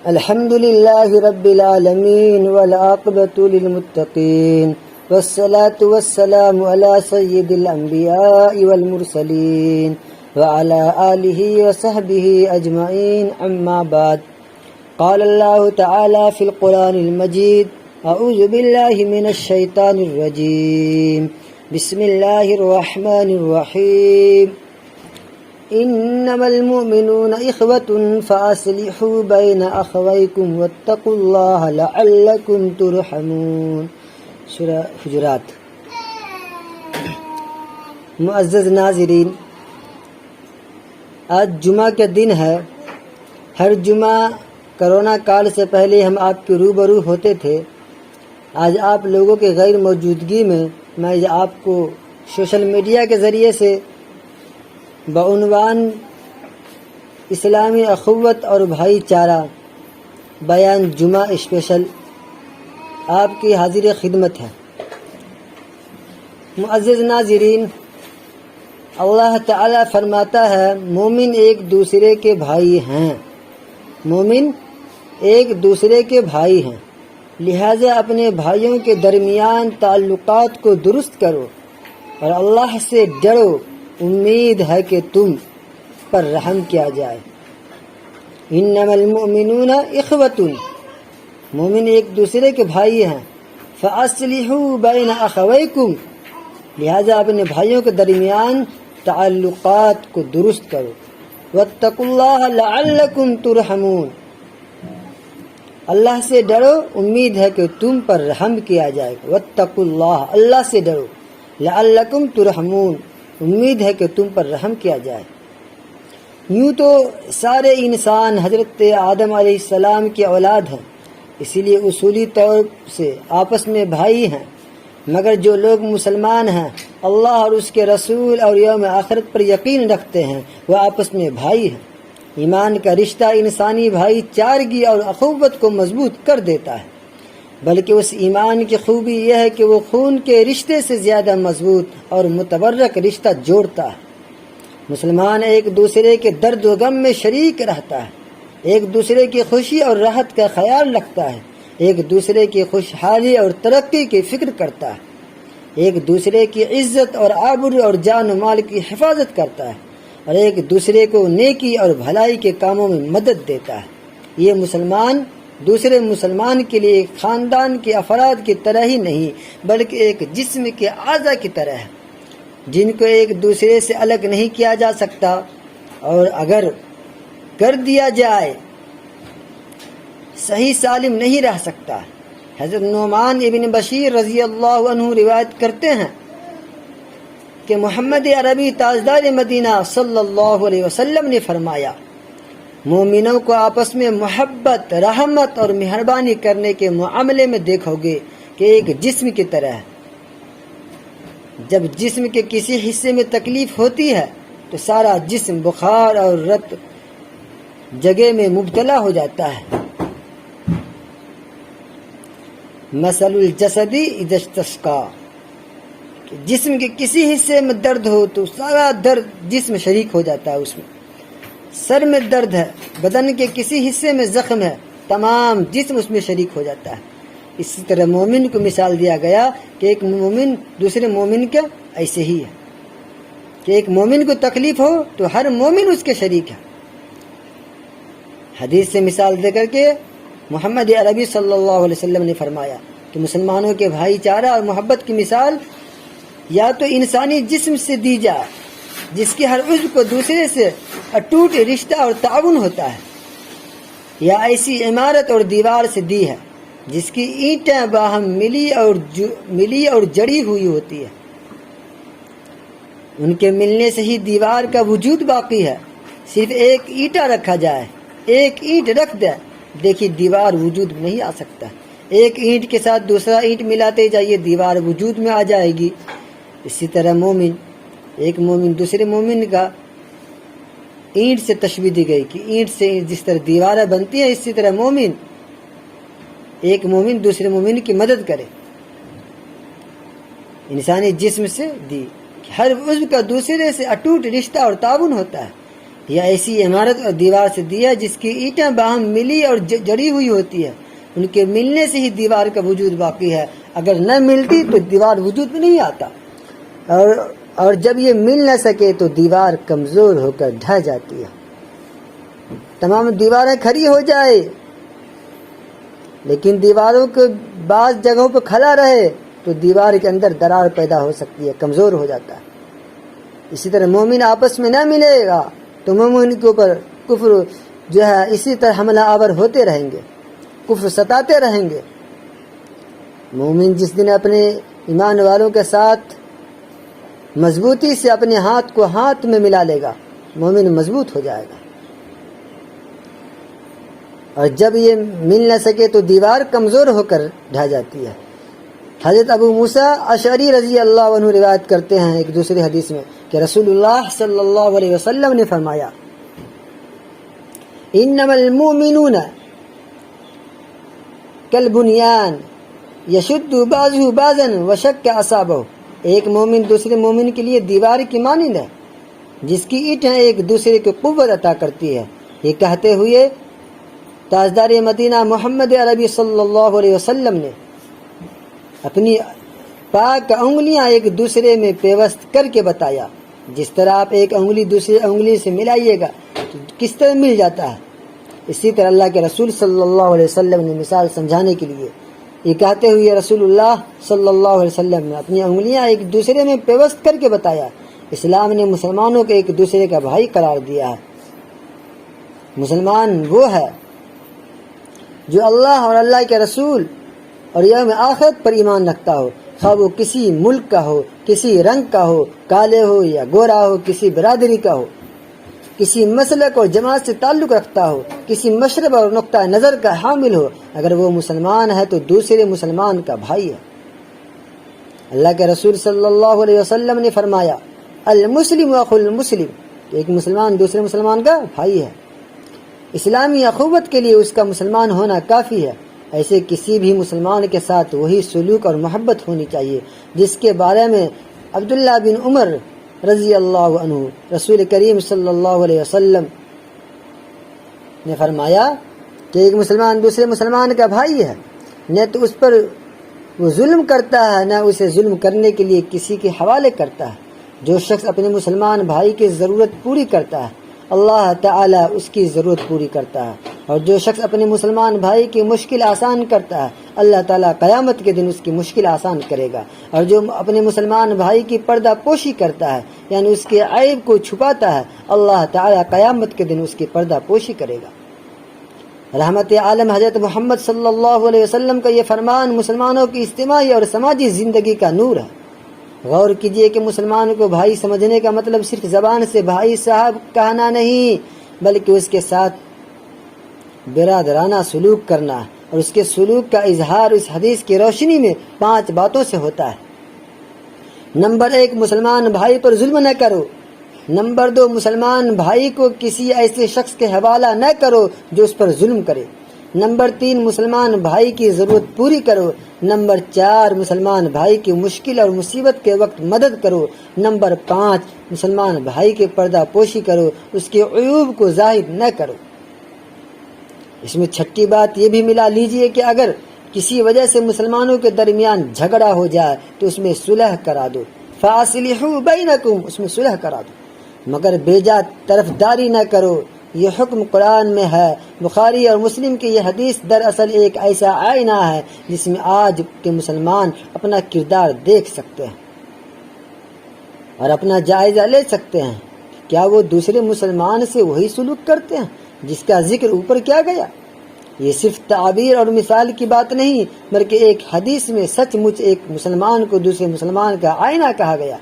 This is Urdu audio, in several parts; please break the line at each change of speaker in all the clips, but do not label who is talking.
الحمد لله رب العالمين والعاقبة للمتقين والصلاة والسلام على سيد الأنبياء والمرسلين وعلى آله وصحبه أجمعين أما بعد. قال الله تعالى في القرآن المجيد: أعوذ بالله من الشيطان الرجيم، بسم الله الرحمن الرحيم. إنما المؤمنون إخوة فأصلحوا بين أخويكم واتقوا الله لعلكم ترحمون. سورہ حجرات. معزز ناظرین، آج جمعہ کا دن ہے. ہر جمعہ کرونا کال سے پہلے ہم آپ کے روبرو ہوتے تھے. آج آپ لوگوں کے غیر موجودگی میں میں آپ کو سوشل میڈیا کے ذریعے سے بعنوان اسلامی اخوت اور بھائی چارہ بیان جمعہ اسپیشل آپ کی حاضر خدمت ہے. معزز ناظرین، اللہ تعالی فرماتا ہے مومن ایک دوسرے کے بھائی ہیں. مومن ایک دوسرے کے بھائی ہیں، لہذا اپنے بھائیوں کے درمیان تعلقات کو درست کرو اور اللہ سے ڈرو. امید ہے کہ تم پر رحم کیا جائے. انما المؤمنون اخوۃ، مومن ایک دوسرے کے بھائی ہیں. فاصلحوا بین اخویکم، لہذا اپنے بھائیوں کے درمیان تعلقات کو درست کرو. واتقوا اللہ لعلکم ترحمون، اللہ سے ڈرو، امید ہے کہ تم پر رحم کیا جائے گا. واتقوا اللہ، اللہ سے ڈرو. لعلکم ترحمون، امید ہے کہ تم پر رحم کیا جائے. یوں تو سارے انسان حضرت آدم علیہ السلام کی اولاد ہیں، اسی لیے اصولی طور سے آپس میں بھائی ہیں. مگر جو لوگ مسلمان ہیں، اللہ اور اس کے رسول اور یوم آخرت پر یقین رکھتے ہیں، وہ آپس میں بھائی ہیں. ایمان کا رشتہ انسانی بھائی چارگی اور اخوت کو مضبوط کر دیتا ہے، بلکہ اس ایمان کی خوبی یہ ہے کہ وہ خون کے رشتے سے زیادہ مضبوط اور متبرک رشتہ جوڑتا ہے. مسلمان ایک دوسرے کے درد و غم میں شریک رہتا ہے، ایک دوسرے کی خوشی اور راحت کا خیال رکھتا ہے، ایک دوسرے کی خوشحالی اور ترقی کی فکر کرتا ہے، ایک دوسرے کی عزت اور آبرو اور جان و مال کی حفاظت کرتا ہے، اور ایک دوسرے کو نیکی اور بھلائی کے کاموں میں مدد دیتا ہے. یہ مسلمان دوسرے مسلمان کے لیے ایک خاندان کے افراد کی طرح ہی نہیں، بلکہ ایک جسم کے اعضاء کی طرح ہے، جن کو ایک دوسرے سے الگ نہیں کیا جا سکتا، اور اگر کر دیا جائے صحیح سالم نہیں رہ سکتا. حضرت نعمان ابن بشیر رضی اللہ عنہ روایت کرتے ہیں کہ محمد عربی تاجدار مدینہ صلی اللہ علیہ وسلم نے فرمایا، مومنوں کو آپس میں محبت، رحمت اور مہربانی کرنے کے معاملے میں دیکھو گے کہ ایک جسم کی طرح ہے. جب جسم کے کسی حصے میں تکلیف ہوتی ہے تو سارا جسم بخار اور رت جگہ میں مبتلا ہو جاتا ہے. مثل الجسد اذا استسقى، جسم کے کسی حصے میں درد ہو تو سارا درد جسم شریک ہو جاتا ہے. اس میں سر میں درد ہے، بدن کے کسی حصے میں زخم ہے، تمام جسم اس میں شریک ہو جاتا ہے. اسی طرح مومن کو مثال دیا گیا کہ ایک مومن دوسرے مومن کا ایسے ہی ہے کہ ایک مومن کو تکلیف ہو تو ہر مومن اس کے شریک ہے. حدیث سے مثال دے کر کے محمد عربی صلی اللہ علیہ وسلم نے فرمایا کہ مسلمانوں کے بھائی چارہ اور محبت کی مثال یا تو انسانی جسم سے دی جائے جس کے ہر عضو کو دوسرے سے اٹوٹ رشتہ اور تعاون ہوتا ہے، یا ایسی عمارت اور دیوار سے دی ہے جس کی اینٹیں باہم ملی اور جڑی ہوئی ہوتی ہے. ان کے ملنے سے ہی دیوار کا وجود باقی ہے. صرف ایک اینٹا رکھا جائے، ایک اینٹ رکھ دے، دیکھیے دیوار وجود میں نہیں آ سکتا. ایک اینٹ کے ساتھ دوسرا اینٹ ملاتے جائیے، دیوار وجود میں آ جائے گی. اسی طرح مومن، ایک مومن دوسرے مومن کا اینٹ سے تشبیہ دی گئی کہ اینٹ سے جس طرح دیواریں بنتی ہیں، اسی طرح مومن ایک مومن دوسرے مومن کی مدد کرے. انسانی جسم سے دی ہر عضو کا دوسرے سے اٹوٹ رشتہ اور تعاون ہوتا ہے. یا ایسی عمارت اور دیوار سے دیا جس کی اینٹیں باہم ملی اور جڑی ہوئی ہوتی ہے، ان کے ملنے سے ہی دیوار کا وجود باقی ہے، اگر نہ ملتی تو دیوار وجود میں نہیں آتا، اور جب یہ مل نہ سکے تو دیوار کمزور ہو کر ڈھہ جاتی ہے۔ تمام دیواریں کھڑی ہو جائے لیکن دیواروں کے بعض جگہوں پہ کھڑا رہے تو دیوار کے اندر درار پیدا ہو سکتی ہے، کمزور ہو جاتا ہے۔ اسی طرح مومن آپس میں نہ ملے گا تو مومن کے اوپر کفر جو ہے اسی طرح حملہ آور ہوتے رہیں گے، کفر ستاتے رہیں گے۔ مومن جس دن اپنے ایمان والوں کے ساتھ مضبوطی سے اپنے ہاتھ کو ہاتھ میں ملا لے گا، مومن مضبوط ہو جائے گا، اور جب یہ مل نہ سکے تو دیوار کمزور ہو کر ڈھا جاتی ہے۔ حضرت ابو موسیٰ اشعری رضی اللہ عنہ روایت کرتے ہیں ایک دوسری حدیث میں کہ رسول اللہ صلی اللہ علیہ وسلم نے فرمایا، انما المؤمنون کالبنیان یشد بعضہ بعضا وشق اصابہ، ایک مومن دوسرے مومن کے لیے دیوار کی مانند ہے جس کی اینٹیں ایک دوسرے کو قوت عطا کرتی ہے۔ یہ کہتے ہوئے تاجدار مدینہ محمد عربی صلی اللہ علیہ وسلم نے اپنی پاک انگلیاں ایک دوسرے میں پیوست کر کے بتایا، جس طرح آپ ایک انگلی دوسری انگلی سے ملائیے گا تو کس طرح مل جاتا ہے، اسی طرح اللہ کے رسول صلی اللہ علیہ وسلم نے مثال سمجھانے کے لیے یہ کہتے ہوئے رسول اللہ صلی اللہ علیہ وسلم نے اپنی انگلیاں ایک دوسرے میں پیوست کر کے بتایا۔ اسلام نے مسلمانوں کو ایک دوسرے کا بھائی قرار دیا ہے۔ مسلمان وہ ہے جو اللہ اور اللہ کے رسول اور یوم آخرت پر ایمان رکھتا ہو، خواہ وہ کسی ملک کا ہو، کسی رنگ کا ہو، کالے ہو یا گورا ہو، کسی برادری کا ہو، کسی مسلک اور جماعت سے تعلق رکھتا ہو، کسی مشرب اور نقطہ نظر کا حامل ہو، اگر وہ مسلمان ہے تو دوسرے مسلمان کا بھائی ہے۔ اللہ کے رسول صلی اللہ علیہ وسلم نے فرمایا، المسلم اخو المسلم، کہ ایک مسلمان دوسرے مسلمان کا بھائی ہے۔ اسلامی اخوت کے لیے اس کا مسلمان ہونا کافی ہے۔ ایسے کسی بھی مسلمان کے ساتھ وہی سلوک اور محبت ہونی چاہیے جس کے بارے میں عبداللہ بن عمر رضی اللہ عنہ رسول کریم صلی اللہ علیہ وسلم نے فرمایا کہ ایک مسلمان دوسرے مسلمان کا بھائی ہے، نہ تو اس پر وہ ظلم کرتا ہے نہ اسے ظلم کرنے کے لیے کسی کے حوالے کرتا ہے۔ جو شخص اپنے مسلمان بھائی کی ضرورت پوری کرتا ہے اللہ تعالیٰ اس کی ضرورت پوری کرتا ہے، اور جو شخص اپنے مسلمان بھائی کی مشکل آسان کرتا ہے اللہ تعالیٰ قیامت کے دن اس کی مشکل آسان کرے گا، اور جو اپنے مسلمان بھائی کی پردہ پوشی کرتا ہے یعنی اس کے عیب کو چھپاتا ہے اللہ تعالیٰ قیامت کے دن اس کی پردہ پوشی کرے گا۔ رحمت عالم حضرت محمد صلی اللہ علیہ وسلم کا یہ فرمان مسلمانوں کی اجتماعی اور سماجی زندگی کا نور ہے۔ غور کیجئے کہ مسلمان کو بھائی سمجھنے کا مطلب صرف زبان سے بھائی صاحب کہنا نہیں، بلکہ اس کے ساتھ برادرانہ سلوک کرنا ہے، اور اس کے سلوک کا اظہار اس حدیث کی روشنی میں 5 باتوں سے ہوتا ہے۔ نمبر 1، مسلمان بھائی پر ظلم نہ کرو۔ نمبر 2، مسلمان بھائی کو کسی ایسے شخص کے حوالہ نہ کرو جو اس پر ظلم کرے۔ نمبر 3، مسلمان بھائی کی ضرورت پوری کرو۔ نمبر 4، مسلمان بھائی کی مشکل اور مصیبت کے وقت مدد کرو۔ نمبر 5، مسلمان بھائی کے پردہ پوشی کرو، اس کے عیوب کو ظاہر نہ کرو۔ اس میں 6ٹھی بات یہ بھی ملا لیجئے کہ اگر کسی وجہ سے مسلمانوں کے درمیان جھگڑا ہو جائے تو اس میں صلح کرا دو، فاصلحوا بینکم، اس میں صلح کرا دو، مگر بیجا طرفداری نہ کرو۔ یہ حکم قرآن میں ہے۔ بخاری اور مسلم کی یہ حدیث دراصل ایک ایسا آئینہ ہے جس میں آج کے مسلمان اپنا کردار دیکھ سکتے ہیں اور اپنا جائزہ لے سکتے ہیں۔ کیا وہ دوسرے مسلمان سے وہی سلوک کرتے ہیں جس کا ذکر اوپر کیا گیا؟ یہ صرف تعبیر اور مثال کی بات نہیں بلکہ ایک حدیث میں سچ مچ ایک مسلمان کو دوسرے مسلمان کا آئینہ کہا گیا۔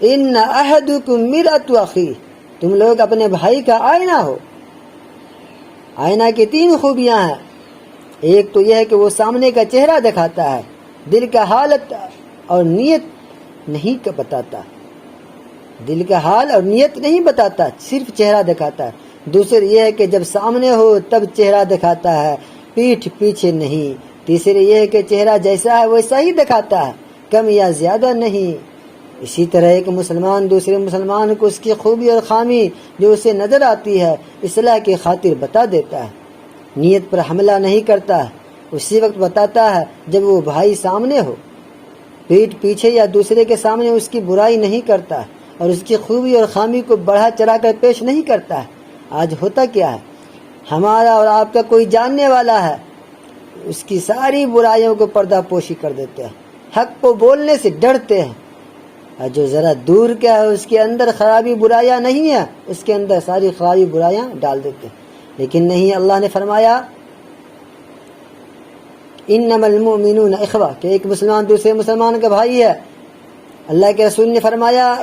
ان احدکم مرآۃ اخیہ، تم لوگ اپنے بھائی کا آئینہ ہو۔ آئینہ کی 3 خوبیاں ہیں۔ ایک تو یہ ہے کہ وہ سامنے کا چہرہ دکھاتا ہے، دل کا حالت اور نیت نہیں بتاتا، دل کا حال اور نیت نہیں بتاتا، صرف چہرہ دکھاتا ہے۔ دوسرے یہ ہے کہ جب سامنے ہو تب چہرہ دکھاتا ہے، پیٹھ پیچھے نہیں۔ تیسرے یہ ہے کہ چہرہ جیسا ہے ویسا ہی دکھاتا ہے، کم یا زیادہ نہیں۔ اسی طرح ایک مسلمان دوسرے مسلمان کو اس کی خوبی اور خامی جو اسے نظر آتی ہے اصلاح کی خاطر بتا دیتا ہے، نیت پر حملہ نہیں کرتا ہے، اسی وقت بتاتا ہے جب وہ بھائی سامنے ہو، پیٹھ پیچھے یا دوسرے کے سامنے اس کی برائی نہیں کرتا ہے اور اس کی خوبی اور خامی کو بڑھا چڑھا کر پیش نہیں کرتا ہے۔ آج ہوتا کیا ہے، ہمارا اور آپ کا کوئی جاننے والا ہے، اس کی ساری برائیوں کو پردہ پوشی کر دیتے ہیں، حق کو بولنے سے ڈرتے ہیں، اور جو ذرا دور کیا ہے اس کے اندر خرابی برائیاں نہیں ہیں، اس کے اندر ساری خرابی برائیاں ڈال دیتے ہیں۔ لیکن نہیں، اللہ نے فرمایا انما المؤمنون اخوہ، کہ ایک مسلمان دوسرے مسلمان کا بھائی ہے۔ اللہ کے رسول نے فرمایا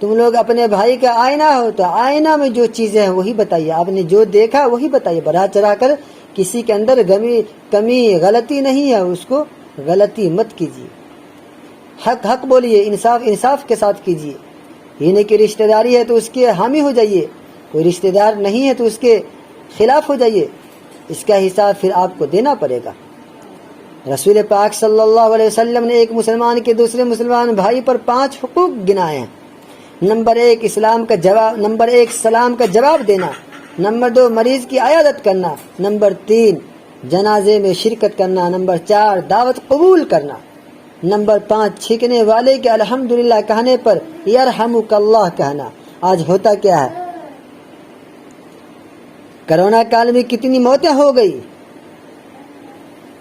تم لوگ اپنے بھائی کا آئینہ ہو، تو آئینہ میں جو چیزیں ہیں وہی بتائیے، آپ نے جو دیکھا وہی بتائیے، بڑھا چڑھا کر کسی کے اندر کمی غلطی نہیں ہے اس کو غلطی مت کیجیے، حق حق بولیے، انصاف انصاف کے ساتھ کیجیے۔ یہ نہیں کہ رشتہ داری ہے تو اس کے حامی ہو جائیے، کوئی رشتہ دار نہیں ہے تو اس کے خلاف ہو جائیے، اس کا حساب پھر آپ کو دینا پڑے گا۔ رسول پاک صلی اللہ علیہ وسلم نے ایک مسلمان کے دوسرے مسلمان بھائی پر 5 حقوق گنائے ہیں۔ نمبر 1 نمبر 1 سلام کا جواب دینا، نمبر 2 مریض کی عیادت کرنا، نمبر 3 جنازے میں شرکت کرنا، نمبر 4 دعوت قبول کرنا، نمبر 5 چھینکنے والے کے الحمدللہ کہنے پر یرحمک اللہ کہنا۔ آج ہوتا کیا ہے، کرونا کال میں کتنی موتیں ہو گئی،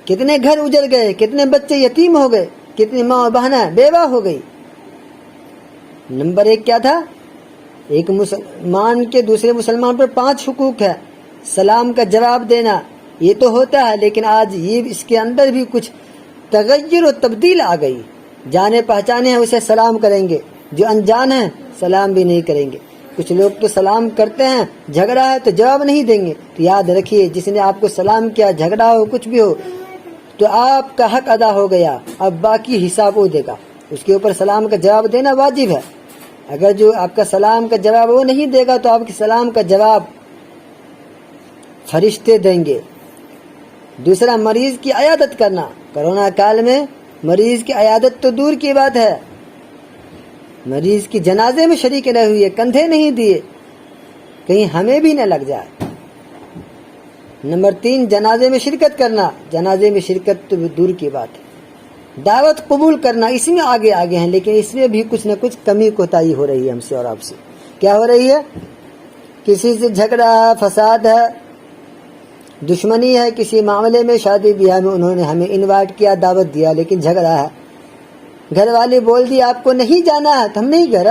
کتنے گھر اجڑ گئے، کتنے بچے یتیم ہو گئے، کتنی ماں بہنیں بیوہ ہو گئی۔ نمبر 1 کیا تھا، ایک مسلمان کے دوسرے مسلمان پر 5 حقوق ہے، سلام کا جواب دینا، یہ تو ہوتا ہے، لیکن آج یہ اس کے اندر بھی کچھ تغیر و تبدیل آ گئی۔ جانے پہچانے ہیں اسے سلام کریں گے، جو انجان ہیں سلام بھی نہیں کریں گے۔ کچھ لوگ تو سلام کرتے ہیں، جھگڑا ہے تو جواب نہیں دیں گے۔ تو یاد رکھیے، جس نے آپ کو سلام کیا، جھگڑا ہو کچھ بھی ہو، تو آپ کا حق ادا ہو گیا، اب باقی حساب وہ دے گا، اس کے اوپر سلام کا جواب دینا واجب ہے۔ اگر جو آپ کا سلام کا جواب وہ نہیں دے گا تو آپ کے سلام کا جواب فرشتے دیں گے۔ دوسرا، مریض کی عیادت کرنا۔ کرونا کال میں مریض کی عیادت تو دور کی بات ہے، مریض کی جنازے میں شریک نہ ہوئے، کندھے نہیں دیے، کہیں ہمیں بھی نہ لگ جائے۔ نمبر 3 جنازے میں شرکت کرنا، جنازے میں شرکت تو دور کی بات ہے۔ دعوت قبول کرنا، اس میں آگے ہیں، لیکن اس میں بھی کچھ نہ کچھ کمی کوتاہی ہو رہی ہے ہم سے اور آپ سے۔ کیا ہو رہی ہے، کسی سے جھگڑا ہے، فساد ہے، دشمنی ہے، کسی معاملے میں شادی بیاہ میں انہوں نے ہمیں انوائٹ کیا، دعوت دیا، لیکن جھگڑا ہے، گھر والے بول دی آپ کو نہیں جانا ہے تو ہم نہیں گھر،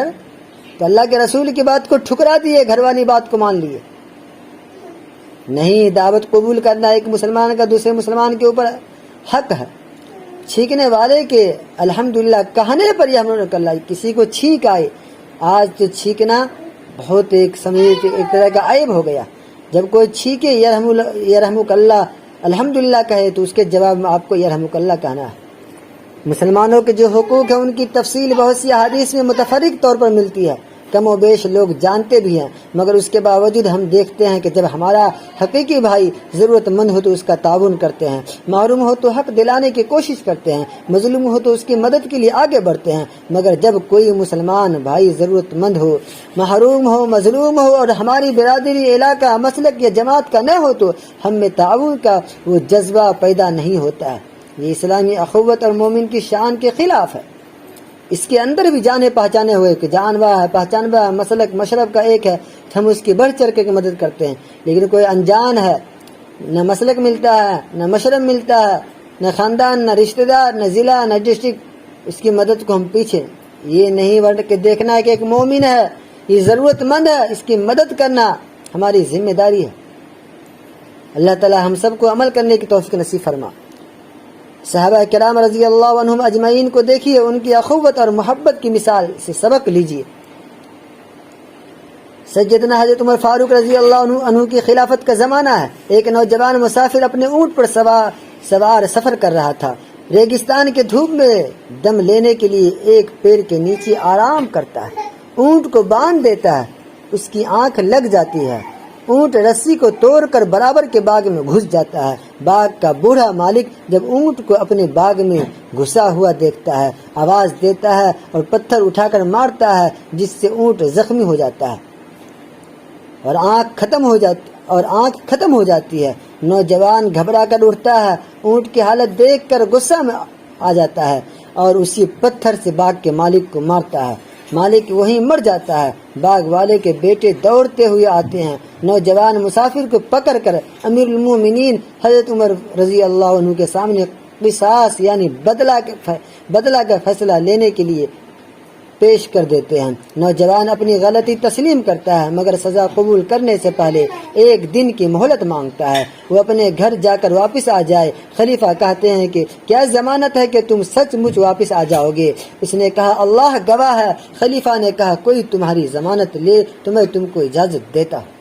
تو اللہ کے رسول کی بات کو ٹھکرا دیے، گھر والی بات کو مان لیے۔ نہیں، دعوت قبول کرنا ایک مسلمان کا دوسرے مسلمان کے اوپر حق ہے۔ چھینکنے والے کے الحمدللہ کہنے پر یہ ہم نے کر لائی، کسی کو چھینک آئے، آج تو چھینکنا بہت ایک طرح کا عیب ہو گیا۔ جب کوئی چھینکے یرحمک اللہ الحمدللہ کہے تو اس کے جواب میں آپ کو یرحمک اللہ کہنا ہے۔ مسلمانوں کے جو حقوق ہیں ان کی تفصیل بہت سی احادیث میں متفرق طور پر ملتی ہے، کم و بیش لوگ جانتے بھی ہیں، مگر اس کے باوجود ہم دیکھتے ہیں کہ جب ہمارا حقیقی بھائی ضرورت مند ہو تو اس کا تعاون کرتے ہیں، محروم ہو تو حق دلانے کی کوشش کرتے ہیں، مظلوم ہو تو اس کی مدد کے لیے آگے بڑھتے ہیں۔ مگر جب کوئی مسلمان بھائی ضرورت مند ہو، محروم ہو، مظلوم ہو اور ہماری برادری، علاقہ، مسلک یا جماعت کا نہ ہو تو ہم میں تعاون کا وہ جذبہ پیدا نہیں ہوتا ہے۔ یہ اسلامی اخوت اور مومن کی شان کے خلاف ہے۔ اس کے اندر بھی جانے پہچانے ہوئے کہ جانوا ہے، پہچانوا ہے، مسلک مشرب کا ایک ہے، ہم اس کی بڑھ چڑھ کے مدد کرتے ہیں۔ لیکن کوئی انجان ہے، نہ مسلک ملتا ہے، نہ مشرب ملتا ہے، نہ خاندان، نہ رشتہ دار، نہ ضلع، نہ ڈسٹرکٹ، اس کی مدد کو ہم پیچھے یہ نہیں بڑھ کے دیکھنا ہے کہ ایک مومن ہے، یہ ضرورت مند ہے، اس کی مدد کرنا ہماری ذمہ داری ہے۔ اللہ تعالی ہم سب کو عمل کرنے کی توفیق نصیب فرما۔ صحابہ کرام رضی اللہ عنہم اجمعین کو دیکھیے، ان کی اخوت اور محبت کی مثال سے سبق لیجیے۔ سیدنا حضرت عمر فاروق رضی اللہ عنہ کی خلافت کا زمانہ ہے۔ ایک نوجوان مسافر اپنے اونٹ پر سوار سفر کر رہا تھا۔ ریگستان کے دھوپ میں دم لینے کے لیے ایک پیڑ کے نیچے آرام کرتا ہے، اونٹ کو باندھ دیتا ہے، اس کی آنکھ لگ جاتی ہے، اونٹ رسی کو توڑ کر برابر کے باغ میں گھس جاتا ہے۔ باغ کا بوڑھا مالک جب اونٹ کو اپنے باغ میں گھسا ہوا دیکھتا ہے، آواز دیتا ہے اور پتھر اٹھا کر مارتا ہے، جس سے اونٹ زخمی ہو جاتا ہے اور آنکھ ختم ہو جاتی ہے۔ نوجوان گھبرا کر اٹھتا ہے، اونٹ کی حالت دیکھ کر غصہ میں آ جاتا ہے اور اسی پتھر سے باغ کے مالک کو مارتا ہے۔ مالک وہیں مر جاتا ہے۔ باغ والے کے بیٹے دوڑتے ہوئے آتے ہیں، نوجوان مسافر کو پکڑ کر امیر المومنین حضرت عمر رضی اللہ عنہ کے سامنے قصاص یعنی بدلہ کا فیصلہ لینے کے لیے پیش کر دیتے ہیں۔ نوجوان اپنی غلطی تسلیم کرتا ہے، مگر سزا قبول کرنے سے پہلے ایک دن کی مہلت مانگتا ہے، وہ اپنے گھر جا کر واپس آ جائے۔ خلیفہ کہتے ہیں کہ کیا ضمانت ہے کہ تم سچ مچ واپس آ جاؤ گے؟ اس نے کہا اللہ گواہ ہے۔ خلیفہ نے کہا کوئی تمہاری ضمانت لے تو میں تم کو اجازت دیتا ہوں۔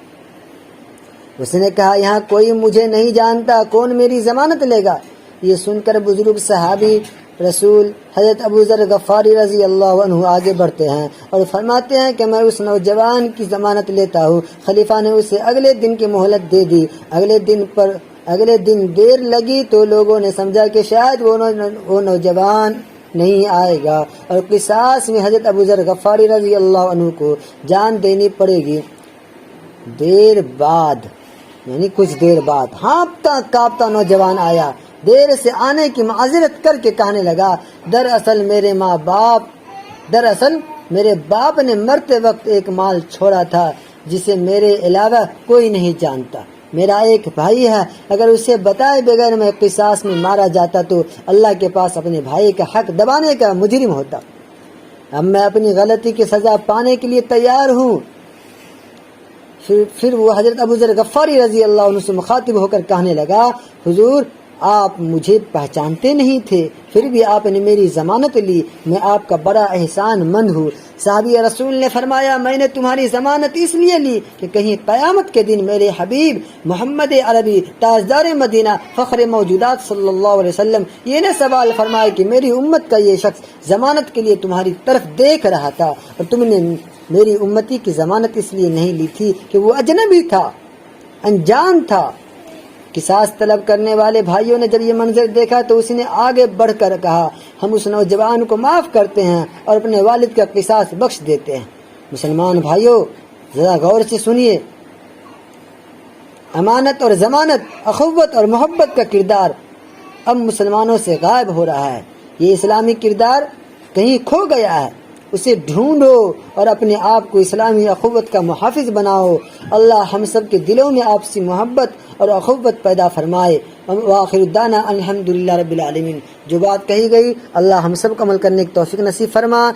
اس نے کہا یہاں کوئی مجھے نہیں جانتا، کون میری ضمانت لے گا؟ یہ سن کر بزرگ صحابی رسول حضرت ابو ذر غفاری رضی اللہ عنہ آگے بڑھتے ہیں اور فرماتے ہیں کہ میں اس نوجوان کی ضمانت لیتا ہوں۔ خلیفہ نے اسے اگلے دن کی مہلت دے دی۔ اگلے دن دیر لگی تو لوگوں نے سمجھا کہ شاید وہ نوجوان نہیں آئے گا اور قصاص میں حضرت ابو ذر غفاری رضی اللہ عنہ کو جان دینی پڑے گی۔ دیر بعد یعنی کچھ دیر بعد ہانپتا کانپتا نوجوان آیا، دیر سے آنے کی معذرت کر کے کہنے لگا دراصل میرے باپ نے مرتے وقت ایک مال چھوڑا تھا جسے میرے علاوہ کوئی نہیں جانتا۔ میرا ایک بھائی ہے، اگر اسے بتائے بغیر میں قصاص میں مارا جاتا تو اللہ کے پاس اپنے بھائی کا حق دبانے کا مجرم ہوتا۔ اب میں اپنی غلطی کی سزا پانے کے لیے تیار ہوں۔ پھر وہ حضرت ابو ذر غفاری رضی اللہ عنہ سے مخاطب ہو کر کہنے لگا حضور آپ مجھے پہچانتے نہیں تھے، پھر بھی آپ نے میری ضمانت لی، میں آپ کا بڑا احسان مند ہوں۔ صحابی رسول نے فرمایا میں نے تمہاری ضمانت اس لیے لی کہ کہیں قیامت کے دن میرے حبیب محمد عربی تاجدار مدینہ فخر موجودات صلی اللہ علیہ وسلم یہ نہ سوال فرمائے کہ میری امت کا یہ شخص ضمانت کے لیے تمہاری طرف دیکھ رہا تھا اور تم نے میری امتی کی ضمانت اس لیے نہیں لی تھی کہ وہ اجنبی تھا، انجان تھا۔ قصاص طلب کرنے والے بھائیوں نے جب یہ منظر دیکھا تو اس نے آگے بڑھ کر کہا ہم اس نوجوان کو معاف کرتے ہیں اور اپنے والد کا قصاص بخش دیتے ہیں۔ مسلمان بھائیوں ذرا غور سے سنیے، امانت اور ضمانت، اخوت اور محبت کا کردار اب مسلمانوں سے غائب ہو رہا ہے۔ یہ اسلامی کردار کہیں کھو گیا ہے، اسے ڈھونڈو اور اپنے آپ کو اسلامی اخوت کا محافظ بناؤ۔ اللہ ہم سب کے دلوں میں آپسی محبت اور اخوت پیدا فرمائے۔ وآخر دعوانا الحمدللہ رب العالمین۔ جو بات کہی گئی اللہ ہم سب کو عمل کرنے کی توفیق نصیب فرما۔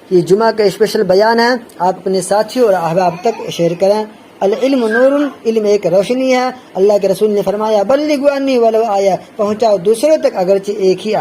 یہ جمعہ کا اسپیشل بیان ہے، آپ اپنے ساتھیوں اور احباب تک شیئر کریں۔ العلم نور، علم ایک روشنی ہے۔ اللہ کے رسول نے فرمایا بلغوا عنی ولو آیہ، پہنچاؤ دوسروں تک اگرچہ ایک ہی آیت۔